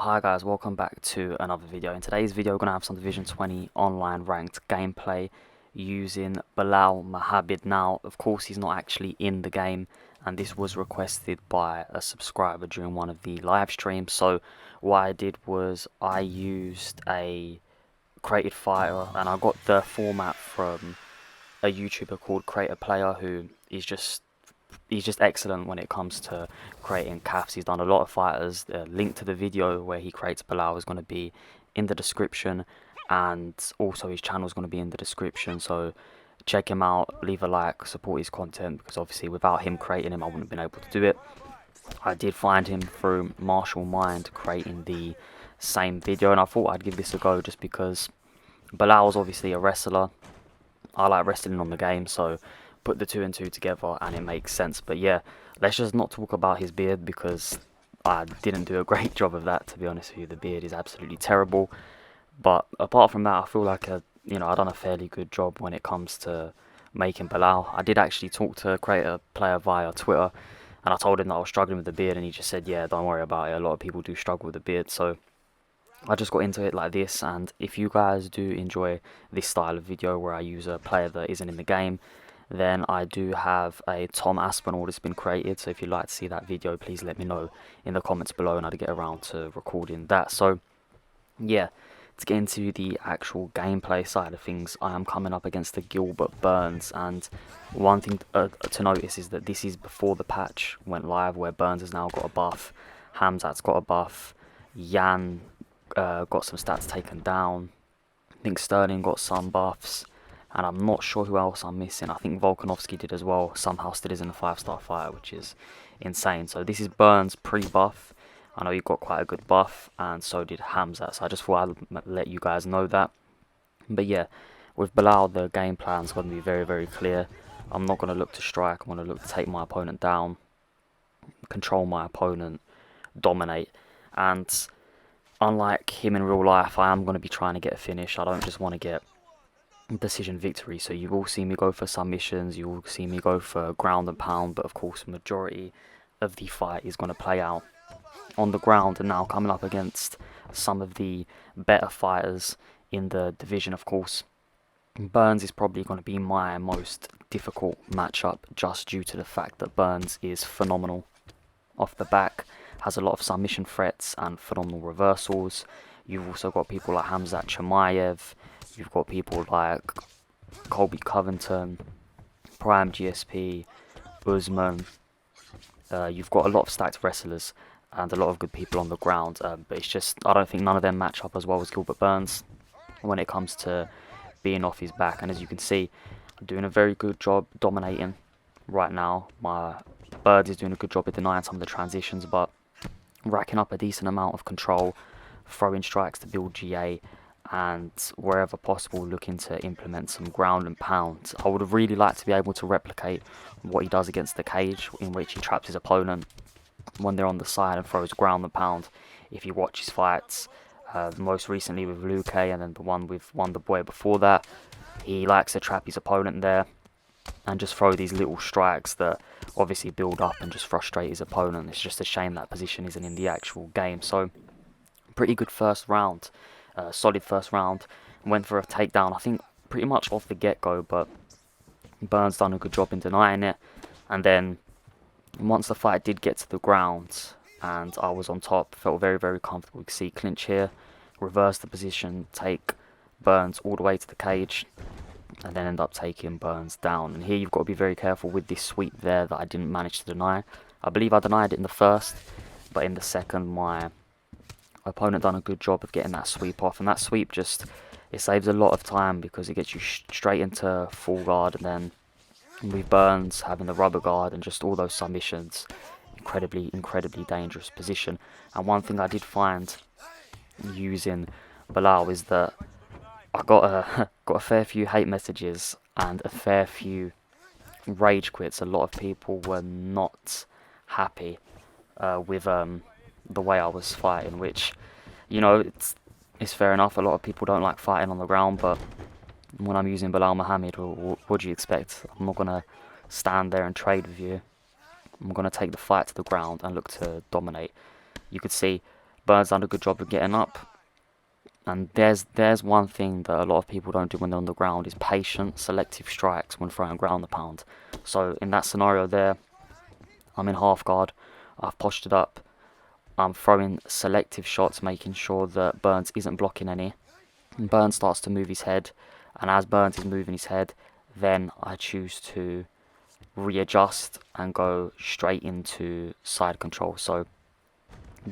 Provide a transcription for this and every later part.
Hi guys, welcome back to another video. In today's video we're going to have some Division 20 online ranked gameplay using Belal Mohammed. Now of course he's not actually in the game, and this was requested by a subscriber during one of the live streams. So what I did was I used a created fighter, and I got the format from a YouTuber called Creator Player, who is he's just excellent when it comes to creating calves. He's done a lot of fighters. The link to the video where he creates Belal is going to be in the description, and also his channel is going to be in the description, so check him out, leave a like, support his content, because obviously without him creating him I wouldn't have been able to do it. I did find him through Martial Mind creating the same video, and I thought I'd give this a go just because Belal's obviously a wrestler. I like wrestling on the game, so put the two and two together and it makes sense. But yeah, let's just not talk about his beard, because I didn't do a great job of that, to be honest with you. The beard is absolutely terrible. But apart from that, I feel like I've done a fairly good job when it comes to making Belal. I did actually talk to Creator Player via Twitter, and I told him that I was struggling with the beard, and he just said, yeah, don't worry about it, a lot of people do struggle with the beard. So I just got into it like this, and if you guys do enjoy this style of video where I use a player that isn't in the game, then I do have a Tom Aspinall that's been created. So if you'd like to see that video, please let me know in the comments below, and I'd get around to recording that. So yeah, to get into the actual gameplay side of things, I am coming up against the Gilbert Burns, and one thing to notice is that this is before the patch went live, where Burns has now got a buff, Hamzat's got a buff, Jan got some stats taken down, I think Sterling got some buffs, and I'm not sure who else I'm missing. I think Volkanovski did as well, somehow still is in the 5-star fighter, which is insane. So this is Burns pre-buff. I know he got quite a good buff, and so did Hamzat, so I just thought I'd let you guys know that. But yeah, with Belal, the game plan's going to be very, very clear. I'm not going to look to strike, I'm going to look to take my opponent down, control my opponent, dominate. And unlike him in real life, I am going to be trying to get a finish. I don't just want to get decision victory. So you will see me go for submissions, you will see me go for ground and pound, but of course the majority of the fight is going to play out on the ground. And now coming up against some of the better fighters in the division, of course, Burns is probably going to be my most difficult matchup, just due to the fact that Burns is phenomenal off the back, has a lot of submission threats and phenomenal reversals. You've also got people like Hamzat Chimaev, you've got people like Colby Covington, Prime GSP, Usman. You've got a lot of stacked wrestlers and a lot of good people on the ground, but it's just, I don't think none of them match up as well as Gilbert Burns when it comes to being off his back. And as you can see, I'm doing a very good job dominating right now. My Bird is doing a good job at denying some of the transitions, but racking up a decent amount of control, throwing strikes to build GA, and wherever possible looking to implement some ground and pound. I would have really liked to be able to replicate what he does against the cage, in which he traps his opponent when they're on the side and throws ground and pound. If you watch his fights, most recently with Luke, and then the one with Wonderboy before that, he likes to trap his opponent there and just throw these little strikes that obviously build up and just frustrate his opponent. It's just a shame that position isn't in the actual game. So pretty good first round, solid first round. Went for a takedown, I think pretty much off the get-go, but Burns done a good job in denying it. And then once the fight did get to the ground and I was on top, felt very, very comfortable. You can see clinch here, reverse the position, take Burns all the way to the cage, and then end up taking Burns down. And here you've got to be very careful with this sweep there that I didn't manage to deny. I believe I denied it in the first, but in the second my opponent done a good job of getting that sweep off. And that sweep just, it saves a lot of time, because it gets you straight into full guard, and then with Burns having the rubber guard and just all those submissions, incredibly dangerous position. And one thing I did find using Belal is that I got a fair few hate messages and a fair few rage quits. A lot of people were not happy with the way I was fighting, which, it's fair enough. A lot of people don't like fighting on the ground, but when I'm using Belal Mohammed, what do you expect? I'm not gonna stand there and trade with you. I'm gonna take the fight to the ground and look to dominate. You could see Burns done a good job of getting up. And there's one thing that a lot of people don't do when they're on the ground is patient, selective strikes when throwing ground and pound. So in that scenario there, I'm in half guard, I've postured up, I'm throwing selective shots, making sure that Burns isn't blocking any. And Burns starts to move his head, and as Burns is moving his head, then I choose to readjust and go straight into side control. So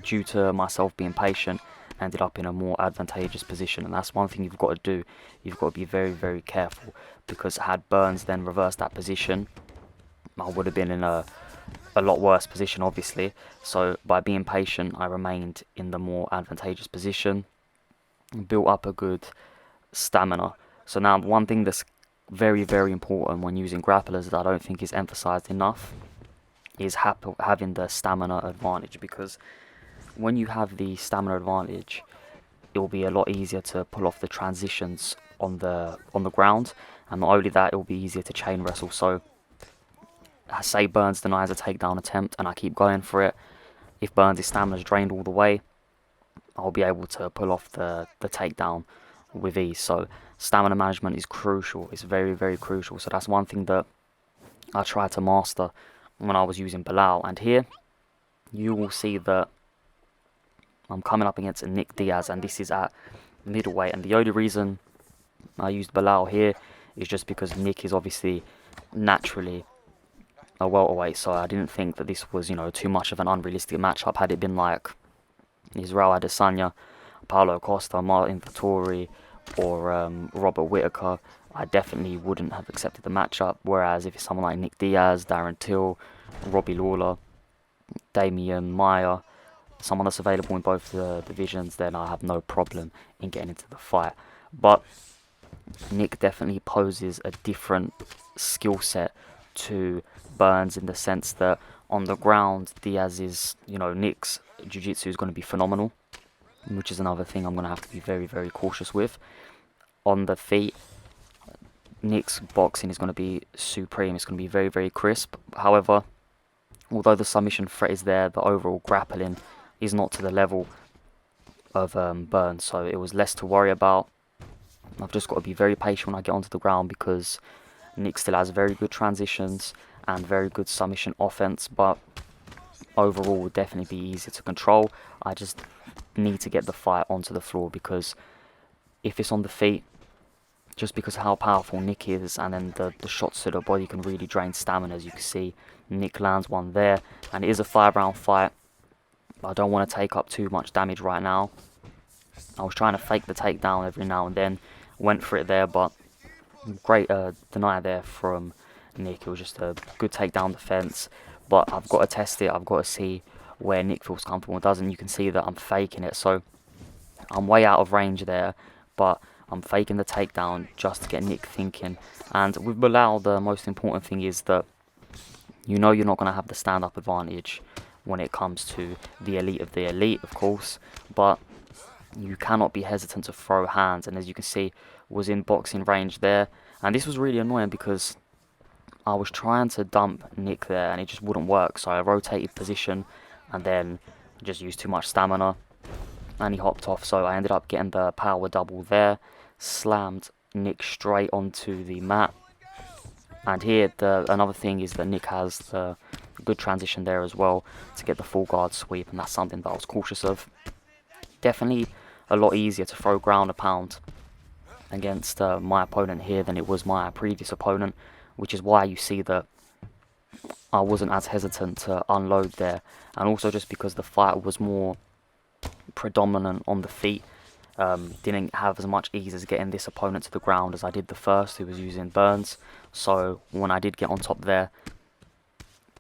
due to myself being patient, I ended up in a more advantageous position, and that's one thing you've got to do. You've got to be very, very careful, because had Burns then reversed that position, I would have been in a lot worse position, obviously. So by being patient, I remained in the more advantageous position, built up a good stamina. So now one thing that's very, very important when using grapplers that I don't think is emphasized enough is having the stamina advantage, because when you have the stamina advantage, it will be a lot easier to pull off the transitions on the ground, and not only that, it will be easier to chain wrestle. So say Burns denies a takedown attempt and I keep going for it, if Burns' stamina is drained all the way, I'll be able to pull off the takedown with ease. So stamina management is crucial. It's very, very crucial. So that's one thing that I tried to master when I was using Belal. And here you will see that I'm coming up against Nick Diaz, and this is at middleweight. And the only reason I used Belal here is just because Nick is obviously naturally a welterweight, so I didn't think that this was, too much of an unrealistic matchup. Had it been like Israel Adesanya, Paulo Costa, Martin Vettori, or Robert Whittaker, I definitely wouldn't have accepted the matchup. Whereas if it's someone like Nick Diaz, Darren Till, Robbie Lawler, Damian Maia, someone that's available in both the divisions, then I have no problem in getting into the fight. But Nick definitely poses a different skill set to Burns, in the sense that on the ground, Nick's jiu-jitsu is going to be phenomenal, which is another thing I'm going to have to be very, very cautious with. On the feet, Nick's boxing is going to be supreme. It's going to be very, very crisp. However, although the submission threat is there, the overall grappling is not to the level of Burns, so it was less to worry about. I've just got to be very patient when I get onto the ground, because Nick still has very good transitions and very good submission offense, but overall will definitely be easier to control. I just need to get the fight onto the floor, because if it's on the feet, just because of how powerful Nick is, and then the shots to the body can really drain stamina. As you can see, Nick lands one there, and it is a 5-round fight. I don't want to take up too much damage right now. I was trying to fake the takedown every now and then, went for it there, but great deny there from Nick. It was just a good takedown defense, but I've got to test it. I've got to see where Nick feels comfortable and doesn't. You can see that I'm faking it, so I'm way out of range there, but I'm faking the takedown just to get Nick thinking. And with Belal, the most important thing is that you're not going to have the stand-up advantage when it comes to the elite of the elite, of course, but you cannot be hesitant to throw hands. And as you can see, was in boxing range there, and this was really annoying because I was trying to dump Nick there and it just wouldn't work. So I rotated position and then just used too much stamina, and he hopped off. So I ended up getting the power double there, slammed Nick straight onto the mat. And here another thing is that Nick has the good transition there as well to get the full guard sweep, and that's something that I was cautious of. Definitely a lot easier to throw ground a pound against my opponent here than it was my previous opponent, which is why you see that I wasn't as hesitant to unload there, and also just because the fight was more predominant on the feet. Didn't have as much ease as getting this opponent to the ground as I did the first, who was using Burns. So when I did get on top there,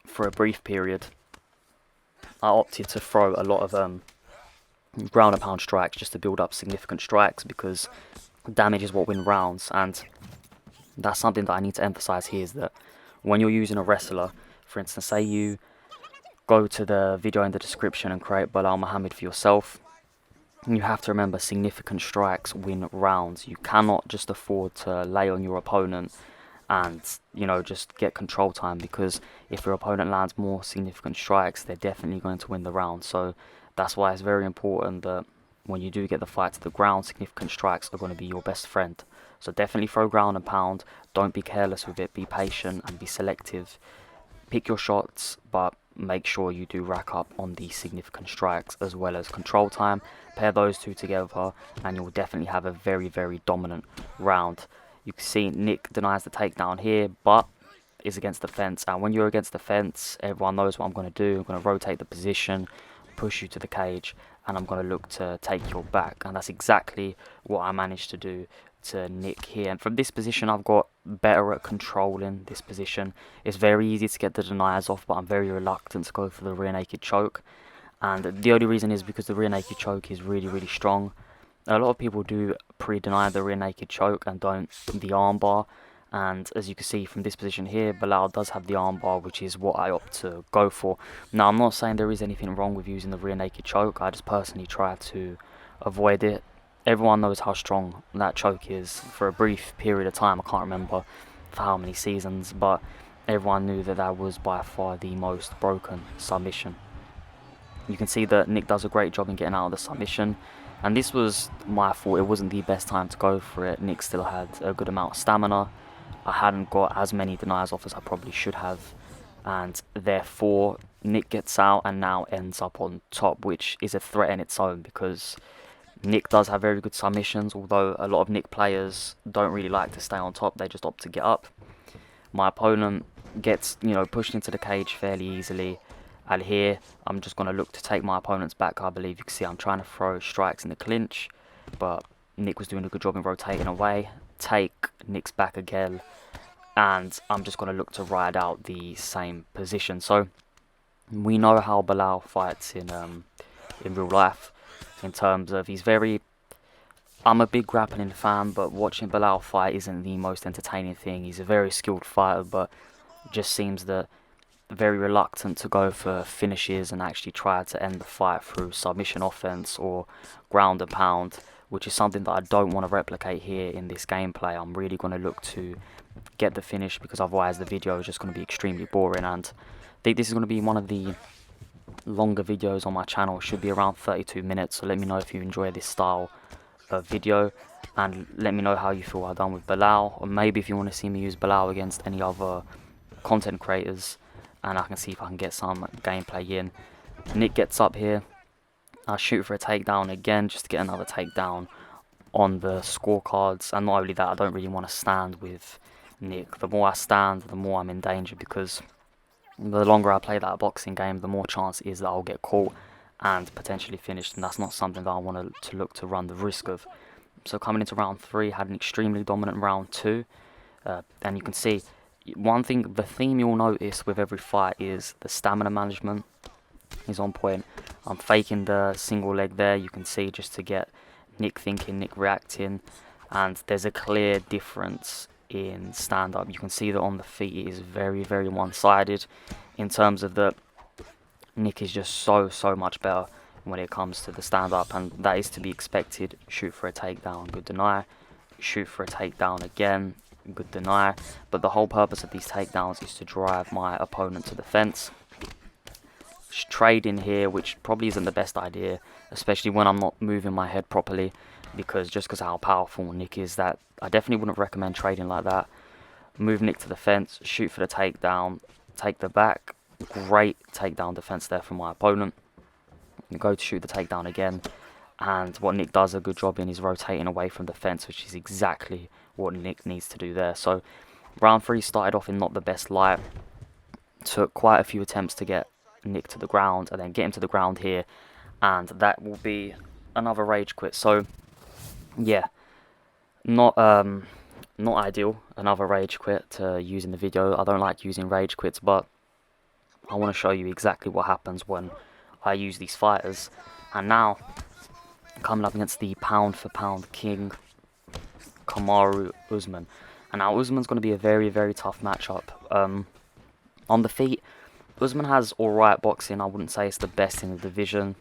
for a brief period, I opted to throw a lot of ground and pound strikes just to build up significant strikes, because damage is what wins rounds. And that's something that I need to emphasize here, is that when you're using a wrestler, for instance, say you go to the video in the description and create Belal Muhammad for yourself, you have to remember significant strikes win rounds. You cannot just afford to lay on your opponent and just get control time, because if your opponent lands more significant strikes, they're definitely going to win the round. So That's why it's very important that when you do get the fight to the ground, significant strikes are going to be your best friend. So definitely throw ground and pound. Don't be careless with it. Be patient and be selective. Pick your shots, but make sure you do rack up on the significant strikes as well as control time. Pair those two together and you'll definitely have a very, very dominant round. You can see Nick denies the takedown here, but is against the fence. And when you're against the fence, everyone knows what I'm going to do. I'm going to rotate the position, push you to the cage, and I'm going to look to take your back. And that's exactly what I managed to do to Nick here. And from this position, I've got better at controlling this position. It's very easy to get the deniers off, but I'm very reluctant to go for the rear naked choke. And the only reason is because the rear naked choke is really, really strong. A lot of people do pre-deny the rear naked choke and don't the armbar. And as you can see from this position here, Belal does have the armbar, which is what I opt to go for. Now, I'm not saying there is anything wrong with using the rear naked choke. I just personally try to avoid it. Everyone knows how strong that choke is for a brief period of time. I can't remember for how many seasons, but everyone knew that that was by far the most broken submission. You can see that Nick does a great job in getting out of the submission. And this was my fault. It wasn't the best time to go for it. Nick still had a good amount of stamina. I hadn't got as many deniers off as I probably should have. And therefore, Nick gets out and now ends up on top, which is a threat in its own because Nick does have very good submissions, although a lot of Nick players don't really like to stay on top. They just opt to get up. My opponent gets, pushed into the cage fairly easily. And here, I'm just going to look to take my opponent's back. I believe you can see I'm trying to throw strikes in the clinch, but Nick was doing a good job in rotating away. Take Nick's back again, and I'm just going to look to ride out the same position. So we know how Belal fights in real life, in terms of I'm a big grappling fan, but watching Belal fight isn't the most entertaining thing. He's a very skilled fighter, but it just seems that very reluctant to go for finishes and actually try to end the fight through submission offense or ground and pound, which is something that I don't want to replicate here in this gameplay. I'm really going to look to get the finish because otherwise the video is just going to be extremely boring, and I think this is going to be one of the longer videos on my channel. It should be around 32 minutes, so let me know if you enjoy this style of video and let me know how you feel I've done with Belal, or maybe if you want to see me use Belal against any other content creators and I can see if I can get some gameplay in. Nick gets up here. I shoot for a takedown again just to get another takedown on the scorecards. And not only that, I don't really want to stand with Nick. The more I stand, the more I'm in danger, because the longer I play that boxing game, the more chance it is that I'll get caught and potentially finished. And that's not something that I want to look to run the risk of. So coming into round 3, had an extremely dominant round 2. And you can see one thing, the theme you'll notice with every fight is the stamina management is on point. I'm faking the single leg there, you can see, just to get Nick thinking, Nick reacting, and there's a clear difference in stand-up. You can see that on the feet it is very, very one-sided in terms of that Nick is just so much better when it comes to the stand-up, and that is to be expected. Shoot for a takedown, good deny. Shoot for a takedown again, good deny. But the whole purpose of these takedowns is to drive my opponent to the fence. Trade in here, which probably isn't the best idea, especially when I'm not moving my head properly, because of how powerful Nick is, that I definitely wouldn't recommend trading like that. Move Nick to the fence, shoot for the takedown, take the back. Great takedown defense there from my opponent. Go to shoot the takedown again, and what Nick does a good job in is rotating away from the fence, which is exactly what Nick needs to do there. So round 3 started off in not the best light. Took quite a few attempts to get Nick to the ground and then get him to the ground here, and that will be another rage quit. So yeah, not ideal, another rage quit to use in the video. I don't like using rage quits, but I want to show you exactly what happens when I use these fighters. And now coming up against the pound for pound king, Kamaru Usman. And now Usman's going to be a very, very tough matchup. On the feet, Usman has alright boxing. I wouldn't say it's the best in the division.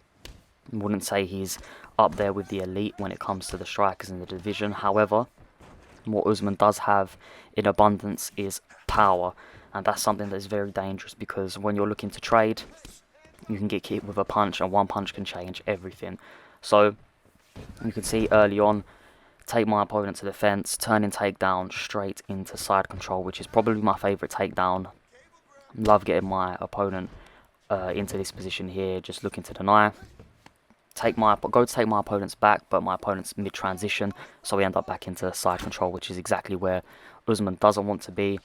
I wouldn't say he's up there with the elite when it comes to the strikers in the division. However, what Usman does have in abundance is power. And that's something that is very dangerous, because when you're looking to trade, You can get hit with a punch, and one punch can change everything. So you can see early on, take my opponent to the fence, turning takedown straight into side control, which is probably my favourite takedown. Love getting my opponent into this position here, just looking to deny. Go to take my opponent's back, but my opponent's mid-transition, so we end up back into side control, which is exactly where Usman doesn't want to be.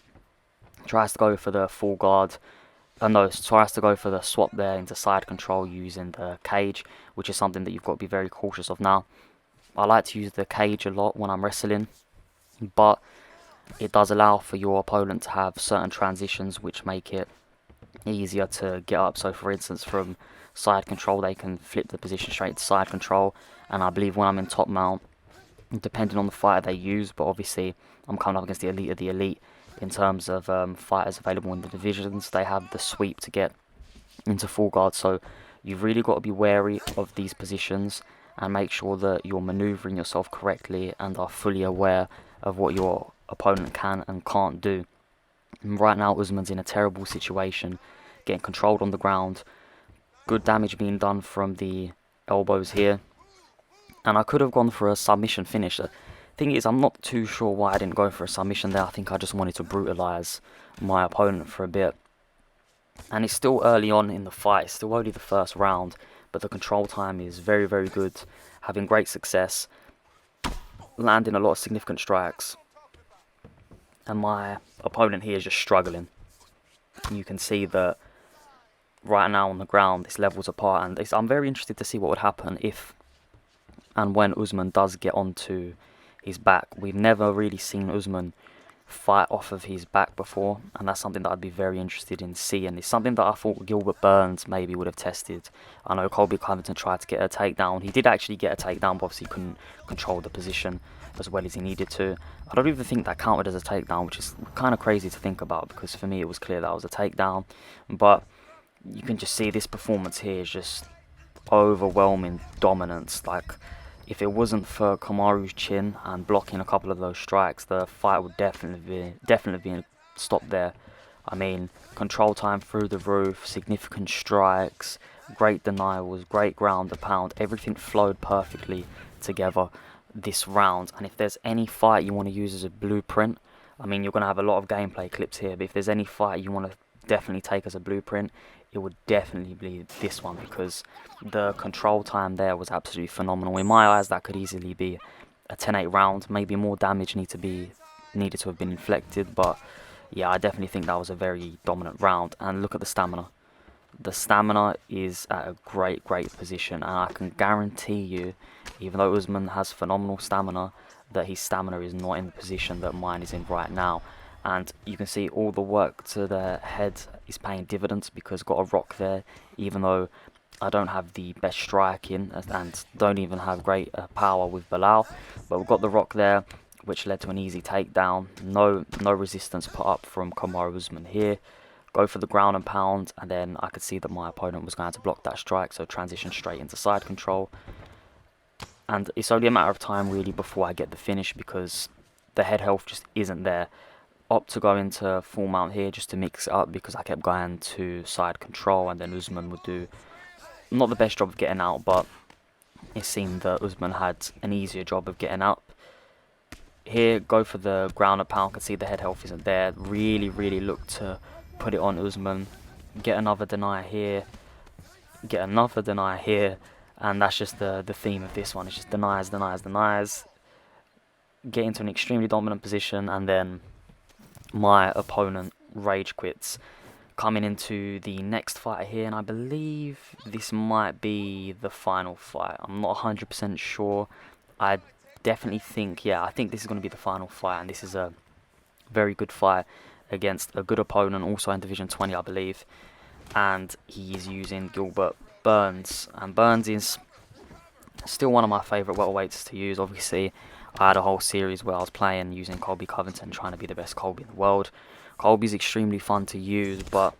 Tries to go for the full guard. Tries to go for the swap there into side control using the cage, which is something that you've got to be very cautious of now. I like to use the cage a lot when I'm wrestling, but it does allow for your opponent to have certain transitions which make it easier to get up. So for instance, from side control they can flip the position straight to side control, and I believe when I'm in top mount, depending on the fighter they use, but obviously I'm coming up against the elite of the elite in terms of fighters available in the divisions, they have the sweep to get into full guard. So you've really got to be wary of these positions and make sure that you're maneuvering yourself correctly and are fully aware of what your opponent can and can't do. And right now Usman's in a terrible situation, getting controlled on the ground, good damage being done from the elbows here, and I could have gone for a submission finish. The thing is, I'm not too sure why I didn't go for a submission there. I think I just wanted to brutalise my opponent for a bit. And it's still early on in the fight, it's still only the first round, but the control time is very, very good. Having great success, landing a lot of significant strikes. And my opponent here is just struggling. You can see that right now on the ground, it's levels apart, and I'm very interested to see what would happen if and when Usman does get onto his back. We've never really seen Usman fight off of his back before, and that's something that I'd be very interested in seeing. It's something that I thought Gilbert Burns maybe would have tested. I know Colby Covington tried to get a takedown. He did actually get a takedown, but obviously couldn't control the position as well as he needed to. I don't even think that counted as a takedown, which is kind of crazy to think about, because for me it was clear that was a takedown. But you can just see this performance here is just overwhelming dominance. Like, if it wasn't for Kamaru's chin and blocking a couple of those strikes, the fight would definitely be stopped there. I mean, control time through the roof, significant strikes, great denials, great ground and pound. Everything flowed perfectly together this round. And if there's any fight you want to use as a blueprint, I mean, you're going to have a lot of gameplay clips here, but if there's any fight you want to definitely take as a blueprint, it would definitely be this one, because the control time there was absolutely phenomenal. In my eyes, that could easily be a 10-8 round. Maybe more damage needed to have been inflicted, but yeah, I definitely think that was a very dominant round. And look at the stamina. The stamina is at a great position, and I can guarantee you, even though Usman has phenomenal stamina, that his stamina is not in the position that mine is in right now. And you can see all the work to the head is paying dividends, because got a rock there, even though I don't have the best striking and don't even have great power with Belal, but we've got the rock there, which led to an easy takedown. No resistance put up from Kamaru Usman here. Go for the ground and pound, and then I could see that my opponent was going to block that strike, so transition straight into side control. And it's only a matter of time really before I get the finish, because the head health just isn't there. Opt to go into full mount here just to mix it up, because I kept going to side control, and then Usman would do not the best job of getting out, but it seemed that Usman had an easier job of getting out. Here, go for the ground and pound. Can see the head health isn't there. Really look to put it on Usman. Get another deny here. Get another deny here. And that's just the theme of this one. It's just denies. Get into an extremely dominant position, and then my opponent rage quits. Coming into the next fight here, and I believe this might be the final fight. I'm not 100% sure. I definitely think, yeah, I think this is going to be the final fight, and this is a very good fight against a good opponent, also in Division 20, I believe. And he is using Gilbert Burns, and Burns is still one of my favourite welterweights to use. Obviously, I had a whole series where I was playing using Colby Covington, trying to be the best Colby in the world. Colby's extremely fun to use, but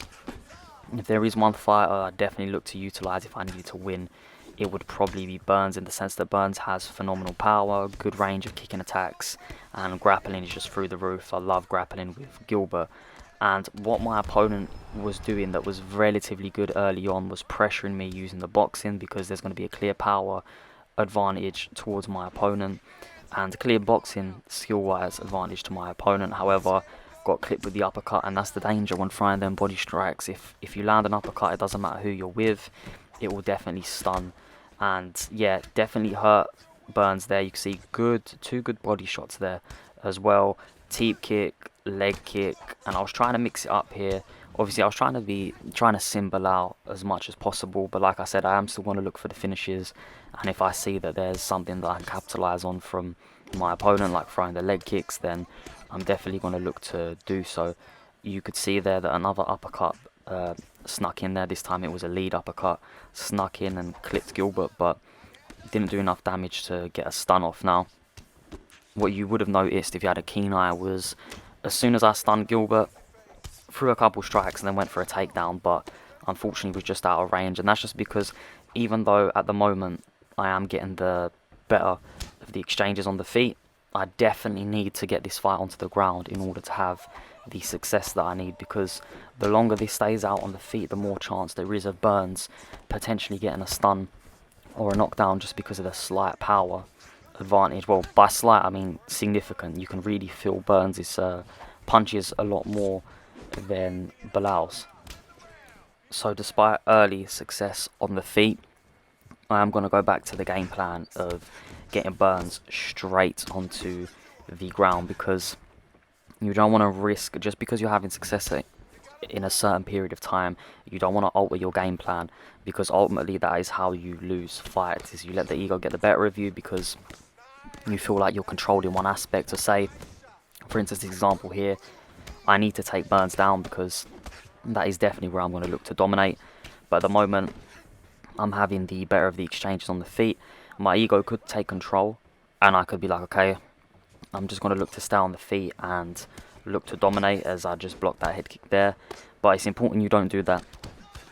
if there is one fighter I definitely look to utilise if I needed to win, it would probably be Burns, in the sense that Burns has phenomenal power, good range of kicking attacks, and grappling is just through the roof. I love grappling with Gilbert, And what my opponent was doing that was relatively good early on was pressuring me using the boxing, because there's going to be a clear power advantage towards my opponent and clear boxing skill wise advantage to my opponent. However, got clipped with the uppercut, and that's the danger when throwing them body strikes. If you land an uppercut, it doesn't matter who you're with, it will definitely stun. And yeah, definitely hurt Burns there. You can see two good body shots there as well. Teep kick, leg kick, and I was trying to mix it up here. Obviously, I was trying to sim Belal as much as possible, but like I said, I am still going to look for the finishes. And if I see that there's something that I can capitalise on from my opponent, like throwing the leg kicks, then I'm definitely going to look to do so. You could see there that another uppercut snuck in there. This time it was a lead uppercut, snuck in and clipped Gilbert, but didn't do enough damage to get a stun off. Now, what you would have noticed if you had a keen eye was, as soon as I stunned Gilbert, threw a couple strikes and then went for a takedown, but unfortunately was just out of range. And that's just because, even though at the moment I am getting the better of the exchanges on the feet, I definitely need to get this fight onto the ground in order to have the success that I need, because the longer this stays out on the feet, the more chance there is of Burns potentially getting a stun or a knockdown, just because of the slight power advantage. Well, by slight I mean significant. You can really feel Burns' punches a lot more than Belal's. So despite early success on the feet, I am going to go back to the game plan of getting Burns straight onto the ground, because you don't want to risk, just because you're having success in a certain period of time, you don't want to alter your game plan, because ultimately that is how you lose fights, is you let the ego get the better of you because you feel like you're controlling one aspect. So say, for instance, this example here, I need to take Burns down because that is definitely where I'm going to look to dominate. But at the moment, I'm having the better of the exchanges on the feet. My ego could take control, and I could be like, okay, I'm just going to look to stay on the feet and look to dominate, as I just blocked that head kick there. But it's important you don't do that.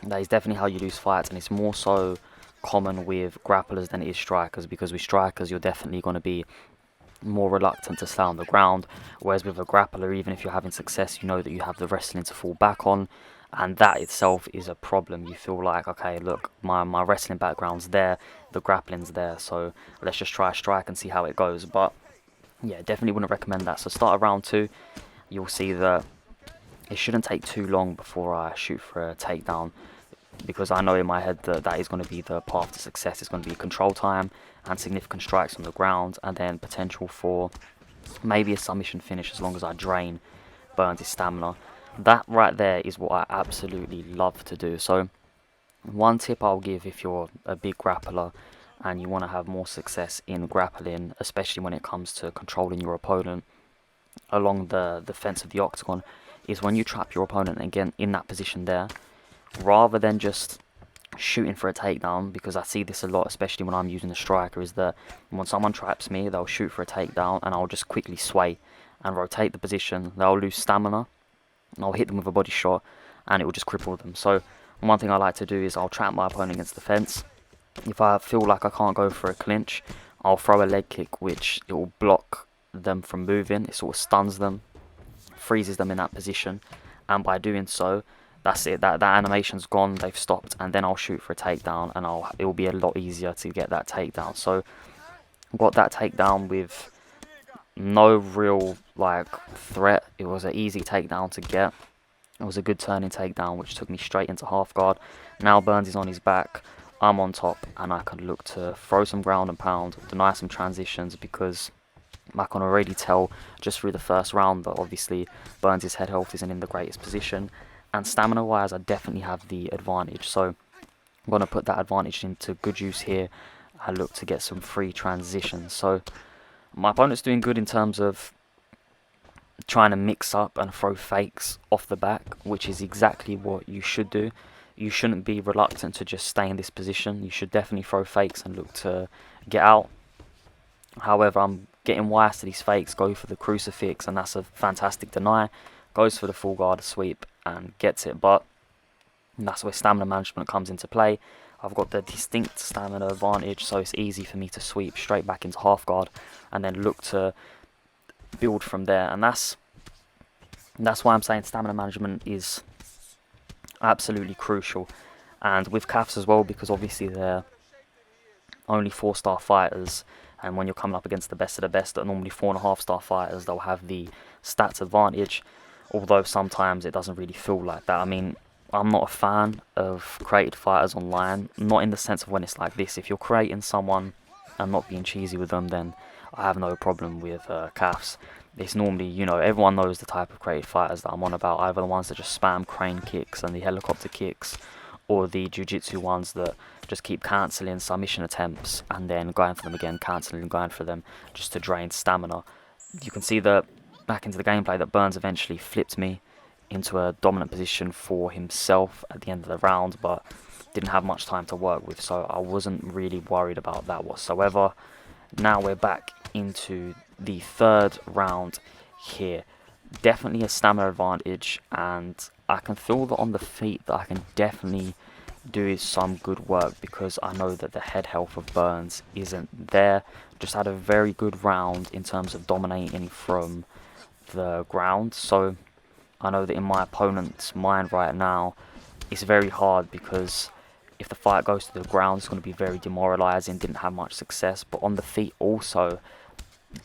That is definitely how you lose fights, and it's more so common with grapplers than it is strikers, because with strikers you're definitely going to be more reluctant to stay on the ground, whereas with a grappler, even if you're having success, you know that you have the wrestling to fall back on, and that itself is a problem. You feel like, okay, look, my wrestling background's there, the grappling's there, so let's just try a strike and see how it goes. But yeah, definitely wouldn't recommend that. So start of round 2, you'll see that it shouldn't take too long before I shoot for a takedown, because I know in my head that that is going to be the path to success. It's going to be control time and significant strikes on the ground, and then potential for maybe a submission finish as long as I drain Burns' stamina. That right there is what I absolutely love to do. So one tip I'll give, if you're a big grappler and you want to have more success in grappling, especially when it comes to controlling your opponent along the fence of the octagon, is when you trap your opponent again in that position there, rather than just shooting for a takedown, because I see this a lot, especially when I'm using the striker, is that when someone traps me, they'll shoot for a takedown and I'll just quickly sway and rotate the position. They'll lose stamina and I'll hit them with a body shot and it will just cripple them. So one thing I like to do is I'll trap my opponent against the fence. If I feel like I can't go for a clinch, I'll throw a leg kick, which it will block them from moving. It sort of stuns them, freezes them in that position, and by doing so, that's it, that animation's gone, they've stopped, and then I'll shoot for a takedown, and it will be a lot easier to get that takedown. So got that takedown with no real like threat. It was an easy takedown to get. It was a good turning takedown, which took me straight into half guard. Now Burns is on his back, I'm on top, and I can look to throw some ground and pound, deny some transitions, because I can already tell just through the first round that obviously Burns' head health isn't in the greatest position, and stamina wise I definitely have the advantage. So I'm going to put that advantage into good use here. I look to get some free transitions. So my opponent's doing good in terms of trying to mix up and throw fakes off the back, which is exactly what you should do. You shouldn't be reluctant to just stay in this position. You should definitely throw fakes and look to get out. However, I'm getting wise to these fakes, go for the crucifix, and that's a fantastic deny. Goes for the full guard sweep and gets it, but that's where stamina management comes into play. I've got the distinct stamina advantage, so it's easy for me to sweep straight back into half guard and then look to build from there. And that's That's why I'm saying stamina management is absolutely crucial. And with CAFs as well, because obviously they're only 4-star fighters, and when you're coming up against the best of the best that are normally 4.5-star fighters, they'll have the stats advantage, although sometimes it doesn't really feel like that. I mean, I'm not a fan of created fighters online, not in the sense of when it's like this. If you're creating someone and not being cheesy with them, then I have no problem with CAFs. It's normally, you know, everyone knows the type of created fighters that I'm on about, either the ones that just spam crane kicks and the helicopter kicks, or the jiu-jitsu ones that just keep cancelling submission attempts and then going for them again, cancelling and going for them just to drain stamina. You can see that back into the gameplay that Burns eventually flipped me into a dominant position for himself at the end of the round, but didn't have much time to work with, so I wasn't really worried about that whatsoever. Now we're back into the third round here. Definitely a stamina advantage, and I can feel that on the feet that I can definitely do some good work, because I know that the head health of Burns isn't there. Just had a very good round in terms of dominating from the ground, so I know that in my opponent's mind right now it's very hard, because if the fight goes to the ground it's going to be very demoralizing. Didn't have much success, but on the feet also,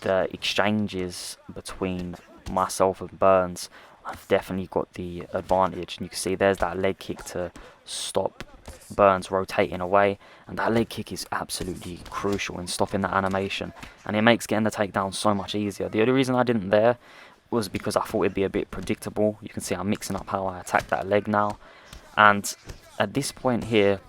the exchanges between myself and Burns, I've definitely got the advantage. And you can see there's that leg kick to stop Burns rotating away, and that leg kick is absolutely crucial in stopping that animation, and it makes getting the takedown so much easier. The only reason I didn't there was because I thought it'd be a bit predictable. You can see I'm mixing up how I attack that leg now, and at this point here,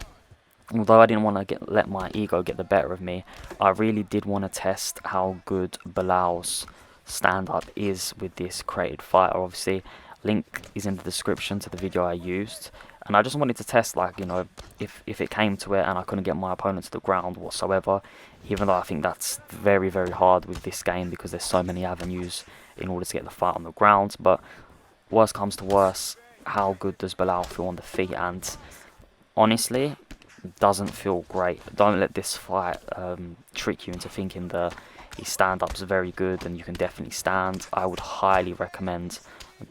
although I didn't want to let my ego get the better of me, I really did want to test how good Belal's stand-up is with this created fighter. Obviously, link is in the description to the video I used, and I just wanted to test, like, you know, if it came to it and I couldn't get my opponent to the ground whatsoever, even though I think that's very, very hard with this game because there's so many avenues in order to get the fight on the ground. But worst comes to worst, how good does Belal feel on the feet? And honestly, doesn't feel great. Don't let this fight trick you into thinking that his stand-up's very good and you can definitely stand. I would highly recommend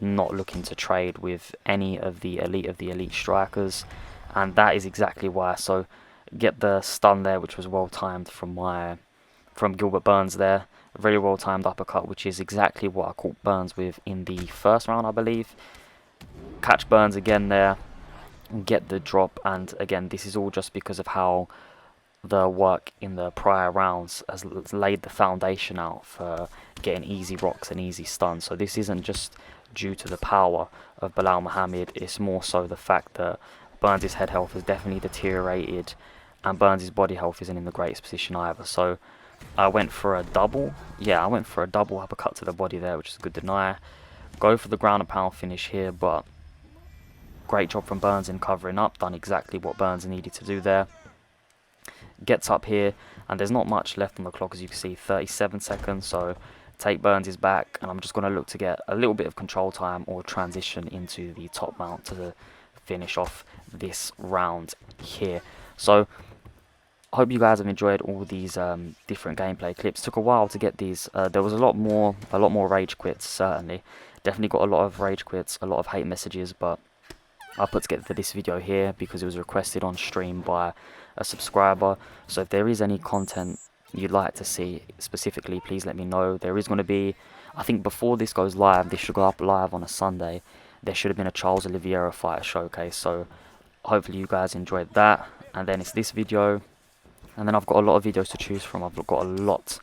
not looking to trade with any of the elite strikers, and that is exactly why. So get the stun there, which was well timed from Gilbert Burns there. A very well timed uppercut, which is exactly what I caught Burns with in the first round, I believe. Catch Burns again there, get the drop, and again, this is all just because of how the work in the prior rounds has laid the foundation out for getting easy rocks and easy stuns. So this isn't just due to the power of Belal Muhammad, it's more so the fact that Burns' head health has definitely deteriorated and Burns' body health isn't in the greatest position either. So I went for a double. Yeah, I went for a double uppercut to the body there, which is a good deny. Go for the ground and pound finish here, but great job from Burns in covering up. Done exactly what Burns needed to do there. Gets up here, and there's not much left on the clock, as you can see, 37 seconds. So take Burns' back, and I'm just going to look to get a little bit of control time or transition into the top mount to finish off this round here. So I hope you guys have enjoyed all these different gameplay clips. Took a while to get these. There was a lot more rage quits, certainly. Definitely got a lot of rage quits, a lot of hate messages, but I put together this video here because it was requested on stream by a subscriber. So if there is any content you'd like to see specifically, please let me know. There is going to be, I think before this goes live, this should go up live on a Sunday, there should have been a Charles Oliveira fighter showcase, so hopefully you guys enjoyed that. And then it's this video, and then I've got a lot of videos to choose from. I've got a lot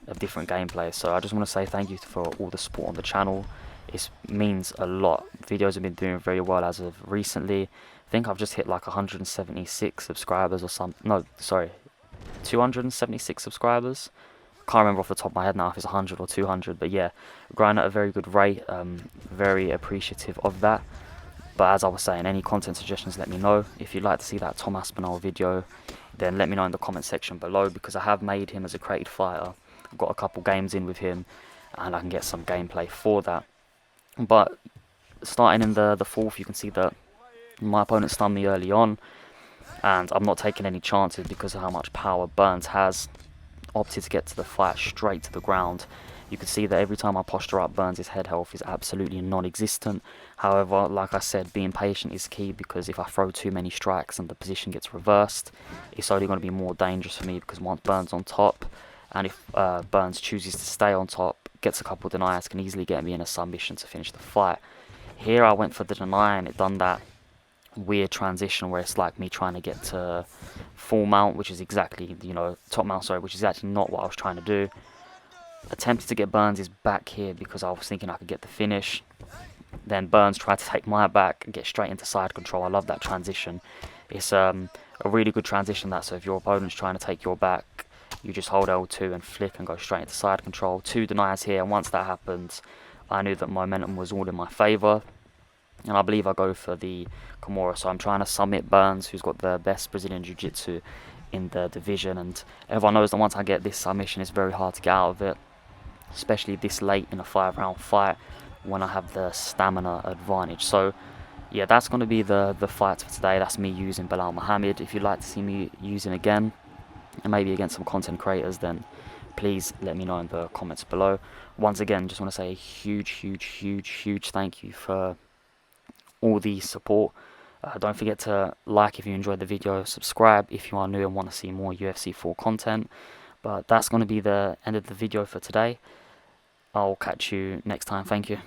of different gameplays, so I just want to say thank you for all the support on the channel. It means a lot. Videos have been doing very well as of recently. I think I've just hit like 176 subscribers or something. No, sorry, 276 subscribers. Can't remember off the top of my head now if it's 100 or 200, but yeah, growing at a very good rate. Very appreciative of that. But as I was saying, any content suggestions, let me know. If you'd like to see that Tom Aspinall video, then let me know in the comment section below, because I have made him as a created fighter. I've got a couple games in with him, and I can get some gameplay for that. But starting in the fourth, you can see that my opponent stunned me early on, and I'm not taking any chances because of how much power Burns has. Opted to get to the fight straight to the ground, You can see that every time I posture up, Burns' head health is absolutely non-existent. However, like I said, being patient is key, because if I throw too many strikes and the position gets reversed, it's only going to be more dangerous for me, because once Burns on top, and if Burns chooses to stay on top, gets a couple of deniers, can easily get me in a submission to finish the fight. Here I went for the deny, and it done that weird transition where it's like me trying to get to full mount, which is exactly, top mount, sorry, which is actually not what I was trying to do. Attempted to get Burns' back here because I was thinking I could get the finish. Then Burns tried to take my back and get straight into side control. I love that transition. It's a really good transition, that, so if your opponent's trying to take your back, you just hold L2 and flip and go straight into side control. 2 deniers here, and once that happens, I knew that momentum was all in my favour. And I believe I go for the Kimura. So I'm trying to summit Burns, who's got the best Brazilian Jiu-Jitsu in the division. And everyone knows that once I get this submission, it's very hard to get out of it, especially this late in a 5-round fight when I have the stamina advantage. So yeah, that's going to be the fights for today. That's me using Belal Muhammad. If you'd like to see me use him again, and maybe against some content creators, then please let me know in the comments below. Once again, just want to say a huge thank you for all the support. Don't forget to like if you enjoyed the video, subscribe if you are new and want to see more UFC 4 content. But that's going to be the end of the video for today. I'll catch you next time. Thank you.